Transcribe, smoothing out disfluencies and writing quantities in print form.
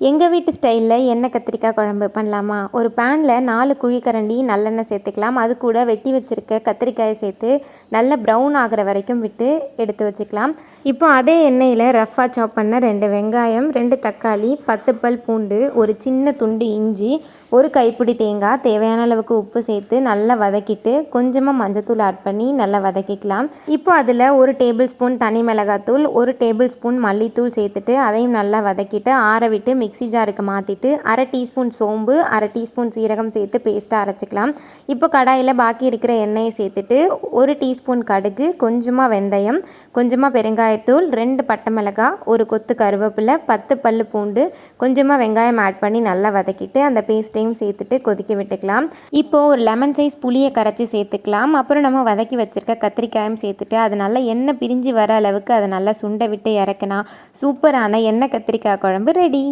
எங்கள் வீட்டு ஸ்டைலில் எண்ணெய் கத்திரிக்காய் குழம்பு பண்ணலாமா? ஒரு பேனில் 4 குழிக்கரண்டி நல்லெண்ணெய் சேர்த்துக்கலாம். அது கூட வெட்டி வச்சுருக்க கத்திரிக்காயை சேர்த்து நல்லா ப்ரௌன் ஆகிற வரைக்கும் விட்டு எடுத்து வச்சுக்கலாம். இப்போ அதே எண்ணெயில் ரஃப்பாக சாப் பண்ண 2 வெங்காயம், 2 தக்காளி, 10 பல் பூண்டு, ஒரு சின்ன துண்டு இஞ்சி, ஒரு கைப்பிடி தேங்காய், தேவையான அளவுக்கு உப்பு சேர்த்து நல்லா வதக்கிட்டு கொஞ்சமாக மஞ்சத்தூள் ஆட் பண்ணி நல்லா வதக்கிக்கலாம். இப்போ அதில் 1 டேபிள் ஸ்பூன் தனி மிளகாத்தூள், 1 டேபிள் ஸ்பூன் மல்லித்தூள் சேர்த்துட்டு அதையும் நல்லா வதக்கிட்டு ஆற விட்டு மிக்ஸி ஜாருக்கு மாற்றிட்டு 1/2 டீஸ்பூன் சோம்பு, 1/2 டீஸ்பூன் சீரகம் சேர்த்து பேஸ்ட்டாக அரைச்சிக்கலாம். இப்போ கடாயில் பாக்கி இருக்கிற எண்ணெயை சேர்த்துட்டு 1 டீஸ்பூன் கடுகு, கொஞ்சமாக வெந்தயம், கொஞ்சமாக பெருங்காயத்தூள், 2 பட்டை மிளகாய், ஒரு கொத்து கருவேப்பிலை, 10 பல் பூண்டு, கொஞ்சமாக வெங்காயம் ஆட் பண்ணி நல்லா வதக்கிட்டு அந்த பேஸ்ட்டையும் சேர்த்துட்டு கொதிக்க விட்டுக்கலாம். இப்போது ஒரு லெமன் சைஸ் புளியை கரைச்சி சேர்த்துக்கலாம். அப்புறம் நம்ம வதக்கி வச்சுருக்க கத்திரிக்காயும் சேர்த்துட்டு அது நல்லா எண்ணெய் பிரிஞ்சு வர அளவுக்கு அதை நல்லா சுண்டை விட்டு இறக்குனா சூப்பரான எண்ணெய் கத்திரிக்காய் குழம்பு ரெடி.